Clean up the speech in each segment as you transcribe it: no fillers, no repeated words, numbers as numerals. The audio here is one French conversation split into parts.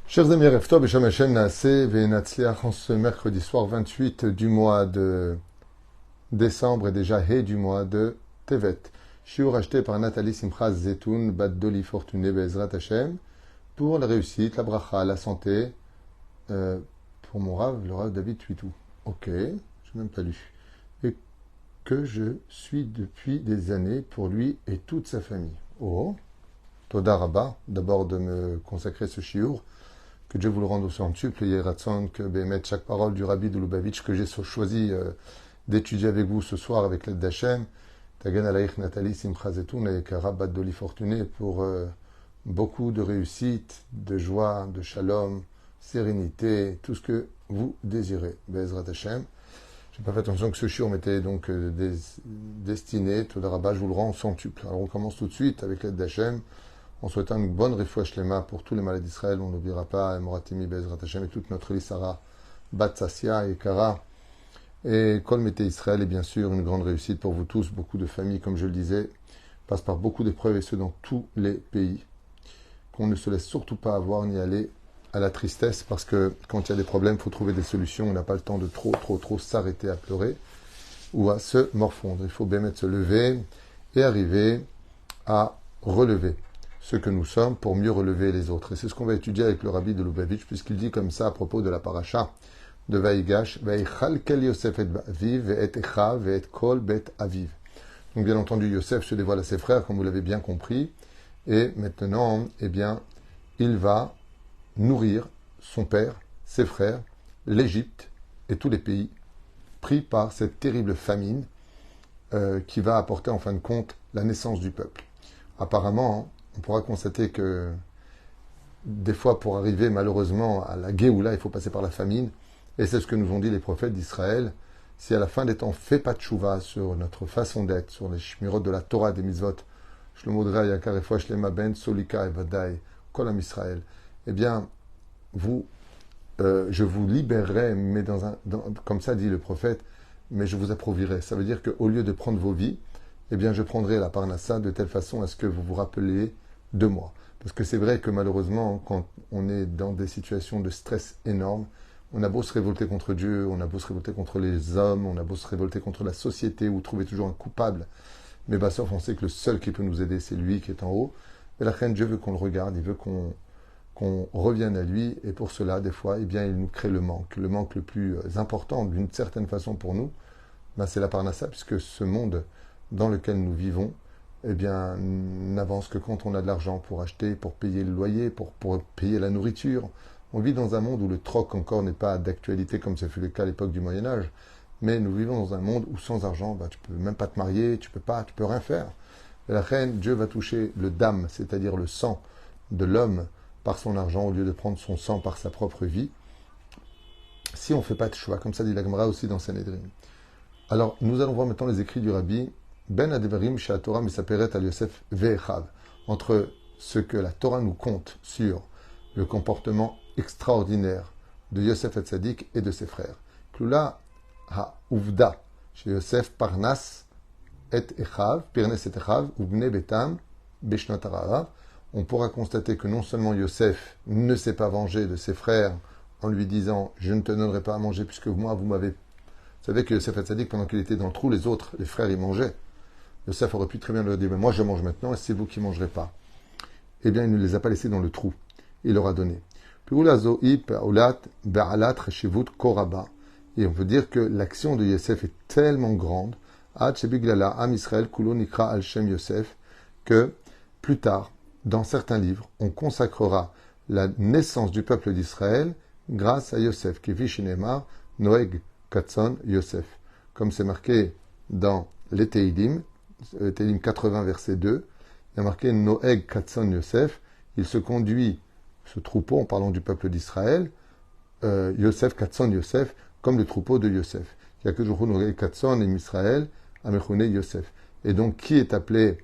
Chers amis, Erev Tov, Beshem Hashem Naaseh Ve'Natzliach, en ce mercredi soir 28 du mois de décembre et déjà Hé du mois de Tevet. Shiur acheté par Nathalie Simchas Zetoun, Bat Doli Fortuné Be'ezrat Hashem, pour la réussite, la bracha, la santé, pour mon Rav, le Rav David Tuitou. Ok, je n'ai même pas lu. Et que je suis depuis des années pour lui et toute sa famille. Oh, Toda Rabba, d'abord de me consacrer ce shiur. Que Dieu vous le rende au centuple, et Ratson, que Bémet, chaque parole du Rabbi de Lubavitch que j'ai choisi d'étudier avec vous ce soir avec l'aide d'Hachem, Tagan Alaïch Nathalie Simcha Zetoun et Karabbat Doli Fortuné pour beaucoup de réussite, de joie, de shalom, sérénité, tout ce que vous désirez. Bezrat Hachem. Je n'ai pas fait attention que ce shiur m'était donc destiné, tout Rabba, je vous le rends au centuple. Alors on commence tout de suite avec l'aide d'Hachem. En souhaitant une bonne refouach shlema pour tous les malades d'Israël, on n'oubliera pas Moratimi Bezrat Hashem et toute notre Lissara, Batsassia et Kara, et Kol Mete Israël, et bien sûr une grande réussite pour vous tous. Beaucoup de familles, comme je le disais, passent par beaucoup d'épreuves, et ce dans tous les pays. Qu'on ne se laisse surtout pas avoir ni aller à la tristesse, parce que quand il y a des problèmes, il faut trouver des solutions. On n'a pas le temps de trop s'arrêter à pleurer ou à se morfondre. Il faut bien mettre se lever et arriver à relever ce que nous sommes pour mieux relever les autres. Et c'est ce qu'on va étudier avec le Rabbi de Lubavitch, puisqu'il dit comme ça à propos de la paracha de Vaïgash, Vaïchal kel Yosef et Aviv, et Echav, et Kol bet Aviv. Donc bien entendu, Yosef se dévoile à ses frères, comme vous l'avez bien compris, et maintenant, eh bien, il va nourrir son père, ses frères, l'Égypte et tous les pays pris par cette terrible famine qui va apporter en fin de compte la naissance du peuple. Apparemment, on pourra constater que des fois, pour arriver malheureusement à la Géoula, il faut passer par la famine. Et c'est ce que nous ont dit les prophètes d'Israël. Si à la fin des temps, on ne fait pas de tchouva sur notre façon d'être, sur les shmirot de la Torah, des mitzvot, Shlomo Dra, Yakar et Foch, Lema Ben, Solika et Vadaï, Kolam Israël, eh bien, je vous libérerai, mais comme ça dit le prophète, mais je vous approuvierai. Ça veut dire qu'au lieu de prendre vos vies, eh bien, je prendrai la parnassa de telle façon à ce que vous vous rappeliez de moi. Parce que c'est vrai que malheureusement, quand on est dans des situations de stress énormes, on a beau se révolter contre Dieu, on a beau se révolter contre les hommes, on a beau se révolter contre la société ou trouver toujours un coupable. Mais sauf on sait que le seul qui peut nous aider, c'est lui qui est en haut. Et la reine, Dieu veut qu'on le regarde, il veut qu'on revienne à lui. Et pour cela, des fois, eh bien, il nous crée le manque. Le manque le plus important, d'une certaine façon pour nous, c'est la parnassa, puisque ce monde dans lequel nous vivons, eh bien, n'avance que quand on a de l'argent pour acheter, pour payer le loyer, pour payer la nourriture. On vit dans un monde où le troc encore n'est pas d'actualité comme ce fut le cas à l'époque du Moyen-Âge. Mais nous vivons dans un monde où sans argent, tu peux même pas te marier, tu peux rien faire. Et la reine, Dieu va toucher le dam, c'est-à-dire le sang de l'homme par son argent au lieu de prendre son sang par sa propre vie. Si on ne fait pas de choix, comme ça dit la Gemara aussi dans Sanhedrin. Alors, nous allons voir maintenant les écrits du Rabbi Ben Adevarim Shea Torah Misaperet al Yosef Ve'echav, entre ce que la Torah nous conte sur le comportement extraordinaire de Yosef Hatzadik et de ses frères. Klula ha-uvda chez Yosef Parnas et Echav, Pirnes et Echav, Ubne Betam, Beshnot Harav. On pourra constater que non seulement Yosef ne s'est pas vengé de ses frères en lui disant « Je ne te donnerai pas à manger puisque moi, vous m'avez... » Vous savez que Yosef Hatzadik, pendant qu'il était dans le trou, les autres, les frères, ils mangeaient. Yosef aurait pu très bien leur dire, mais moi je mange maintenant et c'est vous qui ne mangerez pas. Eh bien, il ne les a pas laissés dans le trou. Il leur a donné. Et on peut dire que l'action de Yosef est tellement grande, que plus tard, dans certains livres, on consacrera la naissance du peuple d'Israël grâce à Yosef, qui vit chez Neymar, Noeg Katson Yosef. Comme c'est marqué dans les Teilim, Teilim 80, verset 2, il y a marqué Noeg Katson Yosef, il se conduit, ce troupeau, en parlant du peuple d'Israël, Yosef Katson Yosef, comme le troupeau de Yosef. Il y a que Noeg Katson et Israël, Amechune Yosef. Et donc, qui est appelé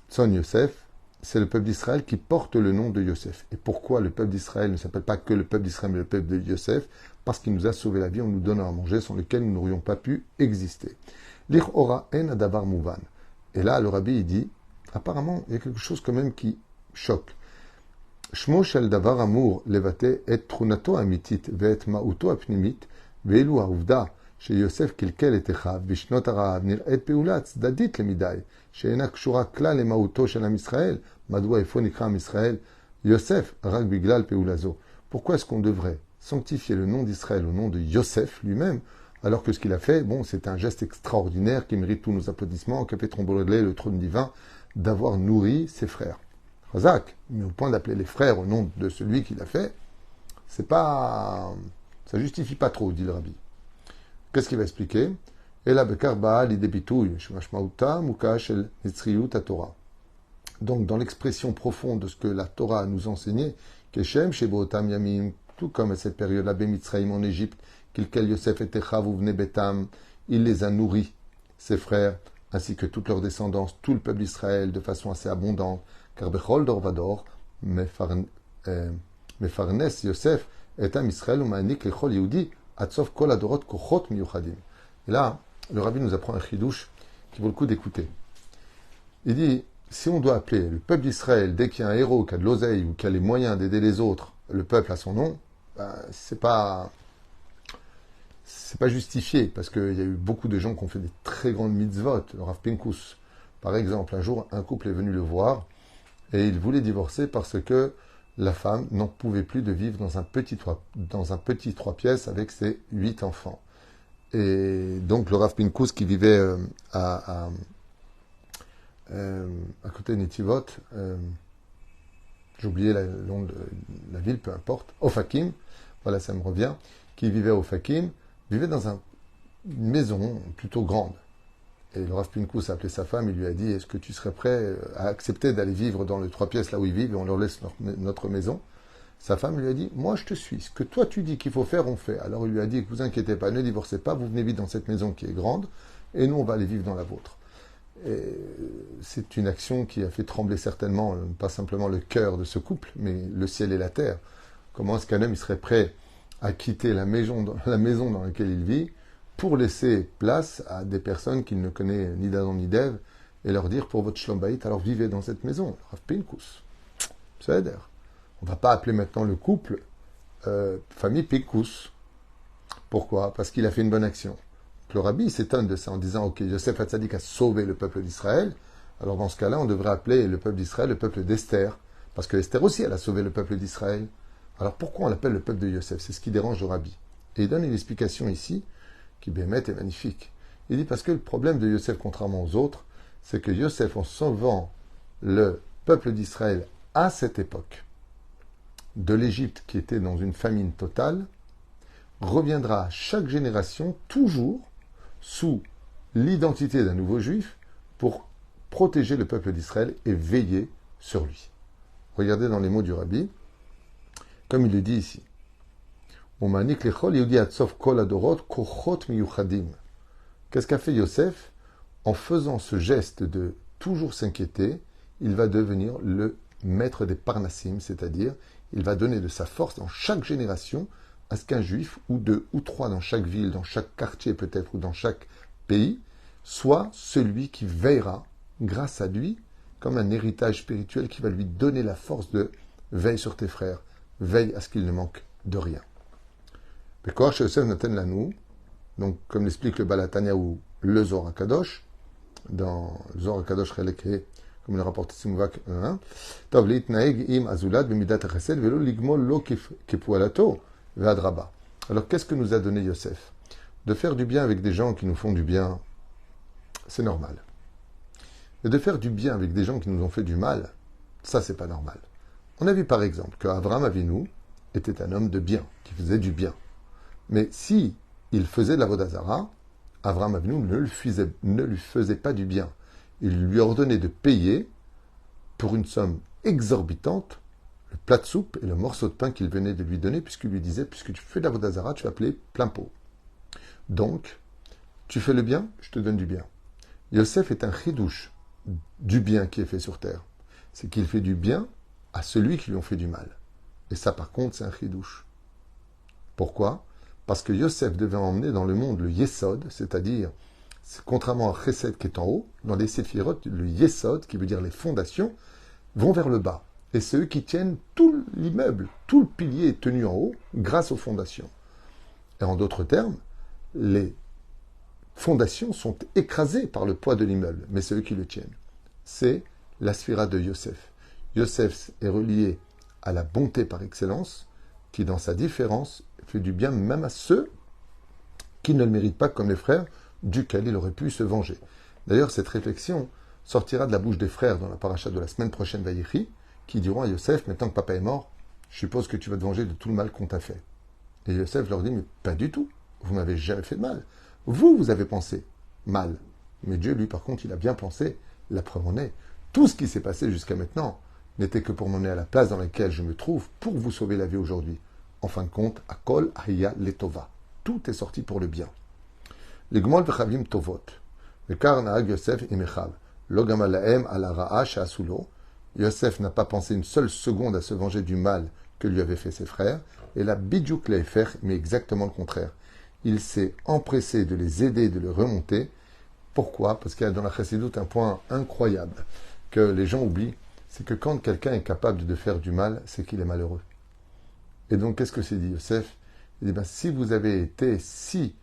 Tson Yosef? C'est le peuple d'Israël qui porte le nom de Yosef. Et pourquoi le peuple d'Israël ne s'appelle pas que le peuple d'Israël, mais le peuple de Yosef? Parce qu'il nous a sauvé la vie en nous donnant à manger, sans lequel nous n'aurions pas pu exister. Lich ora en adavar mouvan. Et là, le rabbi, il dit, apparemment, il y a quelque chose quand même qui choque. Shmo shel davar amur levate et trunato amitit ve'et ma'uto apnimit ve'elu ha'uvda שיוסף קלקל את אחיו בשנות הרעב נראית פעולה צדדית למדי, שאינה קשורה כלל למהותו של עם ישראל. מדוע איפה נקרא עם ישראל יוסף? רק בגלל פעולה זו. Pourquoi est-ce qu'on devrait sanctifier le nom d'Israël au nom de Yosef lui-même, alors que ce qu'il a fait, bon, c'est un geste extraordinaire qui mérite tous nos applaudissements, qui a fait trembler le trône divin, d'avoir nourri ses frères. Razak, mais au point d'appeler les frères au nom de celui qui l'a fait, c'est pas, ça justifie pas trop, dit le rabbi. Qu'est-ce qu'il va expliquer? Donc, dans l'expression profonde de ce que la Torah nous enseignait, Keshem Shebotam Yamim, tout comme à cette période-là, Bemitzraïm en Égypte, Kilkel Yosef et Techav Uvne Betam, il les a nourris, ses frères, ainsi que toute leur descendance, tout le peuple d'Israël, de façon assez abondante, car Bechol Dorvador, Mefarnes Yosef, Etam Israël, Umanik Lechol Yehudi, et là, le rabbi nous apprend un chidouche qui vaut le coup d'écouter. Il dit, si on doit appeler le peuple d'Israël, dès qu'il y a un héros qui a de l'oseille ou qui a les moyens d'aider les autres, le peuple à son nom, ben, c'est pas justifié, parce qu'il y a eu beaucoup de gens qui ont fait des très grandes mitzvot. Le Rav Pinkus, par exemple, un jour, un couple est venu le voir, et il voulait divorcer parce que la femme n'en pouvait plus de vivre dans un petit trois pièces avec ses 8 enfants. Et donc le Rav Pinkus qui vivait à côté de Netivot, j'ai oublié le nom de la ville, peu importe, Ofakim, voilà ça me revient, qui vivait à Ofakim, vivait dans une maison plutôt grande. Et le Rav Pinkus a appelé sa femme, il lui a dit, est-ce que tu serais prêt à accepter d'aller vivre dans les 3 pièces là où ils vivent et on leur laisse notre maison? Sa femme lui a dit, moi je te suis, ce que toi tu dis qu'il faut faire, on fait. Alors il lui a dit, vous inquiétez pas, ne divorcez pas, vous venez vivre dans cette maison qui est grande et nous on va aller vivre dans la vôtre. Et c'est une action qui a fait trembler certainement, pas simplement le cœur de ce couple, mais le ciel et la terre. Comment est-ce qu'un homme il serait prêt à quitter la maison dans laquelle il vit pour laisser place à des personnes qu'il ne connaît ni d'Adam ni d'Ève, et leur dire pour votre shlom bayit, alors vivez dans cette maison. Rav Pinkus. C'est d'ailleurs. On ne va pas appeler maintenant le couple famille Pinkus. Pourquoi? Parce qu'il a fait une bonne action. Donc, le rabbi s'étonne de ça en disant, ok, Yosef Hatzadik a sauvé le peuple d'Israël, alors dans ce cas-là, on devrait appeler le peuple d'Israël le peuple d'Esther, parce que Esther aussi, elle a sauvé le peuple d'Israël. Alors pourquoi on l'appelle le peuple de Yosef? C'est ce qui dérange le rabbi. Et il donne une explication ici, qui bémet est magnifique. Il dit parce que le problème de Yosef, contrairement aux autres, c'est que Yosef, en sauvant le peuple d'Israël à cette époque de l'Égypte qui était dans une famine totale, reviendra chaque génération toujours sous l'identité d'un nouveau juif pour protéger le peuple d'Israël et veiller sur lui. Regardez dans les mots du rabbi, comme il le dit ici. Qu'est-ce qu'a fait Yosef? En faisant ce geste de toujours s'inquiéter, il va devenir le maître des Parnassim, c'est-à-dire il va donner de sa force dans chaque génération à ce qu'un juif, ou 2 ou 3 dans chaque ville, dans chaque quartier peut-être, ou dans chaque pays, soit celui qui veillera, grâce à lui, comme un héritage spirituel qui va lui donner la force de veille sur tes frères, veille à ce qu'il ne manque de rien. Bekor Yosef Naten Lanou, donc comme l'explique le Balatania ou le Zohar HaKadosh, dans le Zohar HaKadosh Chelek, comme le rapporte Simuvak 1, Tov Leitnaeg im azulat b'midat hachesed velo ligmol lo kepualato ve'adraba. Alors qu'est-ce que nous a donné Yosef? De faire du bien avec des gens qui nous font du bien, c'est normal. Et de faire du bien avec des gens qui nous ont fait du mal, ça c'est pas normal. On a vu par exemple qu'Avraham Avinu était un homme de bien, qui faisait du bien. Mais si il faisait de la avodat zara, Avraham Avinu ne lui faisait pas du bien. Il lui ordonnait de payer pour une somme exorbitante le plat de soupe et le morceau de pain qu'il venait de lui donner, puisqu'il lui disait, puisque tu fais de la avodat zara, tu vas payer plein pot. Donc, tu fais le bien, je te donne du bien. Yosef est un chidouche du bien qui est fait sur terre. C'est qu'il fait du bien à celui qui lui ont fait du mal. Et ça, par contre, c'est un chidouche. Pourquoi? Parce que Yosef devait emmener dans le monde le Yesod, c'est-à-dire, contrairement à Chesed qui est en haut, dans les Séphirot, le Yesod, qui veut dire les fondations, vont vers le bas. Et c'est eux qui tiennent tout l'immeuble, tout le pilier est tenu en haut grâce aux fondations. Et en d'autres termes, les fondations sont écrasées par le poids de l'immeuble, mais c'est eux qui le tiennent. C'est la sphira de Yosef. Yosef est relié à la bonté par excellence, qui dans sa différence fait du bien même à ceux qui ne le méritent pas comme les frères, duquel il aurait pu se venger. D'ailleurs, cette réflexion sortira de la bouche des frères dans la paracha de la semaine prochaine Vaïchi, qui diront à Yosef, maintenant que papa est mort, je suppose que tu vas te venger de tout le mal qu'on t'a fait. Et Yosef leur dit, mais pas du tout, vous m'avez jamais fait de mal. Vous avez pensé mal. Mais Dieu, lui, par contre, il a bien pensé, la preuve en est. Tout ce qui s'est passé jusqu'à maintenant n'était que pour m'emmener à la place dans laquelle je me trouve pour vous sauver la vie aujourd'hui. En fin de compte, Akol Aya Letova. Tout est sorti pour le bien. Les Gmol Vechavim Tovot. Le Karnaag Yosef et Mechav. Logamalaem ala Ra'ash Asulo. Yosef n'a pas pensé une seule seconde à se venger du mal que lui avaient fait ses frères. Et la Bidjouk Leifer, mais exactement le contraire. Il s'est empressé de les aider, de les remonter. Pourquoi? Parce qu'il y a dans la Chassidoute un point incroyable que les gens oublient, c'est que quand quelqu'un est capable de faire du mal, c'est qu'il est malheureux. Et donc, qu'est-ce que c'est dit Yosef? Il dit, si vous avez été si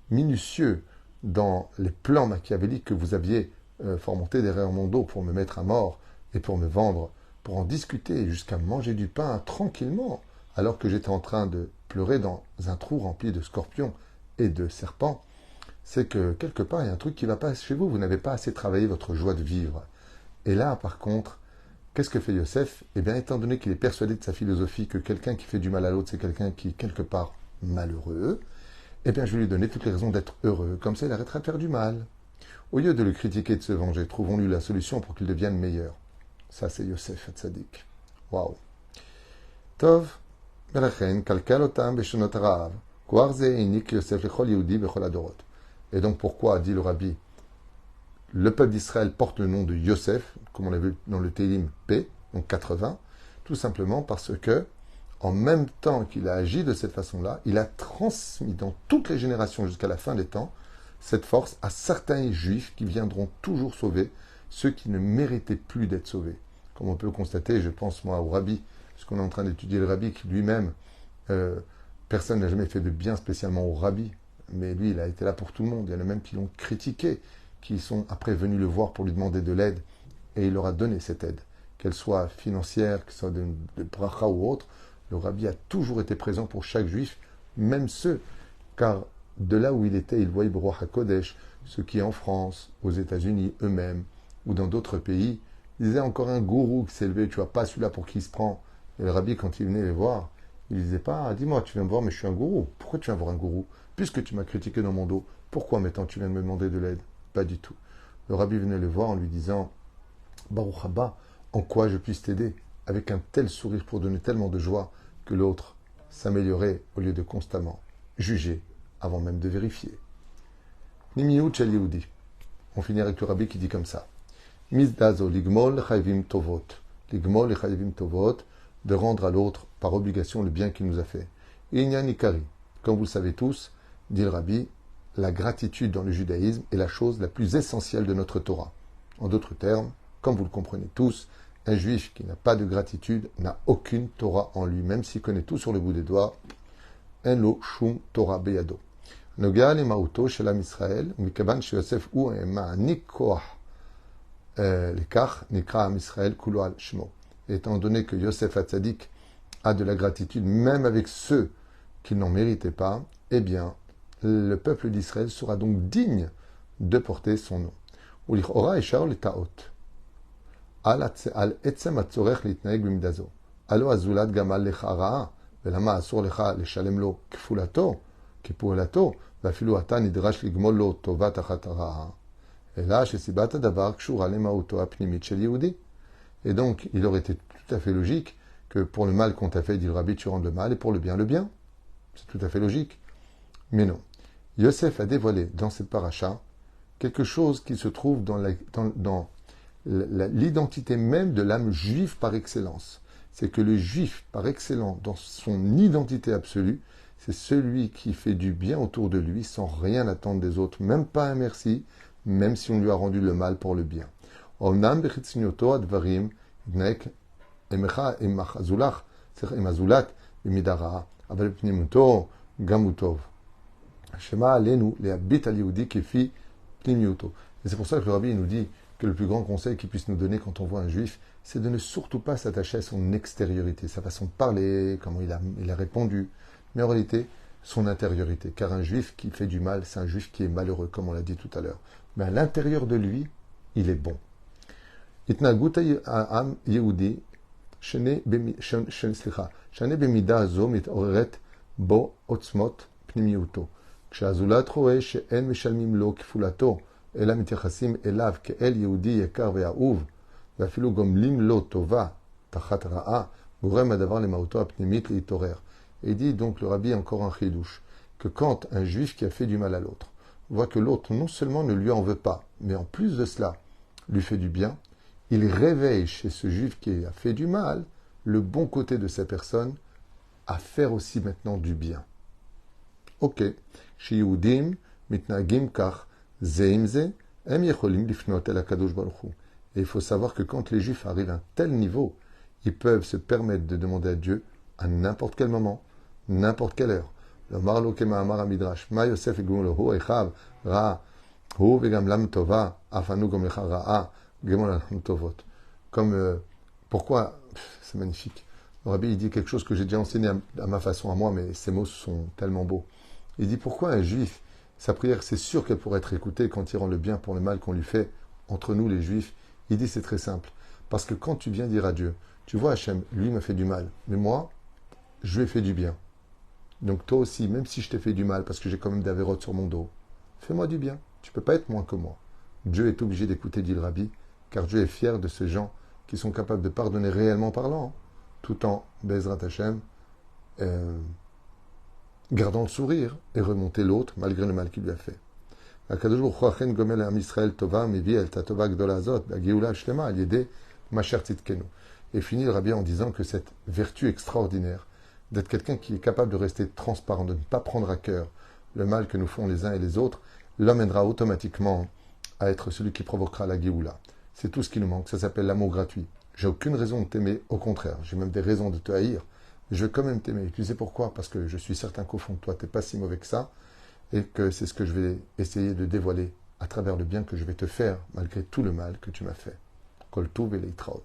minutieux dans les plans machiavéliques que vous aviez fomentés derrière mon dos pour me mettre à mort et pour me vendre, pour en discuter jusqu'à manger du pain tranquillement, alors que j'étais en train de pleurer dans un trou rempli de scorpions et de serpents, c'est que quelque part, il y a un truc qui ne va pas chez vous. Vous n'avez pas assez travaillé votre joie de vivre. Et là, par contre, qu'est-ce que fait Yosef? Eh bien, étant donné qu'il est persuadé de sa philosophie que quelqu'un qui fait du mal à l'autre, c'est quelqu'un qui est quelque part malheureux, eh bien, je vais lui donner toutes les raisons d'être heureux. Comme ça, il arrêtera de faire du mal. Au lieu de le critiquer, de se venger, trouvons-lui la solution pour qu'il devienne meilleur. Ça, c'est Yosef Hatzadik. Waouh. Tov, Melachen, Kalkalotam, Beshonot Rav, Kwarze, Inik, Yosef, Lechol Yehudi, Bechol Adorot. Et donc, pourquoi, dit le Rabbi, le peuple d'Israël porte le nom de Yosef, comme on l'a vu dans le Télim P, donc 80, tout simplement parce que, en même temps qu'il a agi de cette façon-là, il a transmis dans toutes les générations jusqu'à la fin des temps cette force à certains juifs qui viendront toujours sauver ceux qui ne méritaient plus d'être sauvés. Comme on peut constater, je pense moi au Rabbi, puisqu'on est en train d'étudier le Rabbi qui lui-même, personne n'a jamais fait de bien spécialement au Rabbi, mais lui il a été là pour tout le monde. Il y en a même qui l'ont critiqué, qui sont après venus le voir pour lui demander de l'aide, et il leur a donné cette aide, qu'elle soit financière, qu'elle soit de bracha ou autre. Le Rabbi a toujours été présent pour chaque juif, même ceux, car de là où il était, il voyait Baruch HaKodesh, ceux qui en France, aux États-Unis eux-mêmes, ou dans d'autres pays, il disait encore un gourou qui s'est levé, tu vois pas celui-là pour qui il se prend. Et le Rabbi, quand il venait les voir, il disait pas, dis-moi, tu viens me voir, mais je suis un gourou. Pourquoi tu viens voir un gourou? Puisque tu m'as critiqué dans mon dos, pourquoi maintenant tu viens de me demander de l'aide? Pas du tout. Le Rabbi venait le voir en lui disant, Baruch Haba, en quoi je puisse t'aider? Avec un tel sourire pour donner tellement de joie que l'autre s'améliorait au lieu de constamment juger avant même de vérifier. Nimiou Chel Yehudi. On finit avec le Rabbi qui dit comme ça. Mizdazo ligmol chayvim tovot. Ligmol et chayvim tovot, de rendre à l'autre par obligation le bien qu'il nous a fait. Inyan ikari. Comme vous le savez tous, dit le Rabbi, la gratitude dans le judaïsme est la chose la plus essentielle de notre Torah. En d'autres termes, comme vous le comprenez tous, un juif qui n'a pas de gratitude n'a aucune Torah en lui, même s'il connaît tout sur le bout des doigts. En lo shum Torah beyado. Noga le mauto shelam Israël, mikaban sheyosef hu ma'anik koach lekach nikra am Israël kulo al shmo. Étant donné que Yosef Hatzadik a de la gratitude même avec ceux qui n'en méritaient pas, eh bien, le peuple d'Israël sera donc digne de porter son nom. Ulichora eshar le taot. Al etzem hatzorech litnaeg b'midazo. Alo azulat gamal lecha ra'a, ולמה אסור לך לשלם לו כפולתו, כפעולתו, ואפילו אתה נדרש לגמול לו טובת אחת הרעה, אלא שסיבת הדבר קשורה למהותו הפנימית של יהודי. Et donc, il aurait été tout à fait logique que pour le mal qu'on t'a fait, dit le Rabbi, tu rendes le mal, et pour le bien, le bien. C'est tout à fait logique. Mais non. Yosef a dévoilé dans cette paracha quelque chose qui se trouve dans l'identité même de l'âme juive par excellence. C'est que le juif par excellence, dans son identité absolue, c'est celui qui fait du bien autour de lui sans rien attendre des autres, même pas un merci, même si on lui a rendu le mal pour le bien. Emecha emazulach b'mida aval pnimuto gamutov. Shema alenu lehabit al yehudi kefi pnimiuto. Et c'est pour ça que le rabbi nous dit que le plus grand conseil qu'il puisse nous donner quand on voit un juif, c'est de ne surtout pas s'attacher à son extériorité, sa façon de parler, comment il a répondu, mais en réalité, son intériorité. Car un juif qui fait du mal, c'est un juif qui est malheureux, comme on l'a dit tout à l'heure. Mais à l'intérieur de lui, il est bon. Itnagut ha'am yehudi shene bemidah zo mitaoreret bo otzmot pnimiuto. כשהזולת רואה שאין משלמים לו כפולתו, אלא מתייחסים אליו כאל יהודי יקר ואהוב, ואפילו גומלים לו טובה, תחת רעה, גורם הדבר למהותו הפנימית להתעורר. Et il dit donc le rabbi encore un chidouche, que quand un juif qui a fait du mal à l'autre voit que l'autre non seulement ne lui en veut pas, mais en plus de cela lui fait du bien, il réveille chez ce juif qui a fait du mal le bon côté de sa personne à faire aussi maintenant du bien. Ok. שיהודים מתנהגים כך זה עם זה, הם יכולים לפנות אל הקדוש ברוך הוא. Et il faut savoir que quand les juifs arrivent à un tel niveau, ils peuvent se permettre de demander à Dieu à n'importe quel moment, n'importe quelle heure. לומר לו כמאמר המדרש, מה יוסף יגמול לו, הוא אחיו רע, הוא וגם לם טובה, אף אנו גם לך רעה, גמול אנחנו טובות. Comme, pourquoi, c'est magnifique. Le rabbi il dit quelque chose que j'ai déjà enseigné à ma façon à moi, mais ces mots sont tellement beaux. Il dit pourquoi un juif, sa prière, c'est sûr qu'elle pourrait être écoutée quand il rend le bien pour le mal qu'on lui fait, entre nous les juifs. Il dit c'est très simple. Parce que quand tu viens dire à Dieu, tu vois Hachem, lui m'a fait du mal, mais moi, je lui ai fait du bien. Donc toi aussi, même si je t'ai fait du mal, parce que j'ai quand même des avérotes sur mon dos, fais-moi du bien. Tu ne peux pas être moins que moi. Dieu est obligé d'écouter, dit le rabbi, car Dieu est fier de ces gens qui sont capables de pardonner réellement parlant, tout en Bezrat Hachem, gardant le sourire et remonter l'autre malgré le mal qu'il lui a fait. הקדוש ברוך הוא אכן גומל לעם ישראל טובה, מביא אל הטובה הגדולה הזאת, הגאולה השלמה, על ידי מאשר צדקנו. Et finit le rabbi en disant que cette vertu extraordinaire, d'être quelqu'un qui est capable de rester transparent, de ne pas prendre à cœur le mal que nous font les uns et les autres, l'emmènera automatiquement à être celui qui provoquera la Géoula. C'est tout ce qui nous manque, ça s'appelle l'amour gratuit. J'ai aucune raison de t'aimer, au contraire, j'ai même des raisons de te haïr. Je vais quand même t'aimer. Tu sais pourquoi? Parce que je suis certain qu'au fond de toi, tu n'es pas si mauvais que ça, et que c'est ce que je vais essayer de dévoiler à travers le bien que je vais te faire, malgré tout le mal que tu m'as fait. Kol Tuv et Leitraot.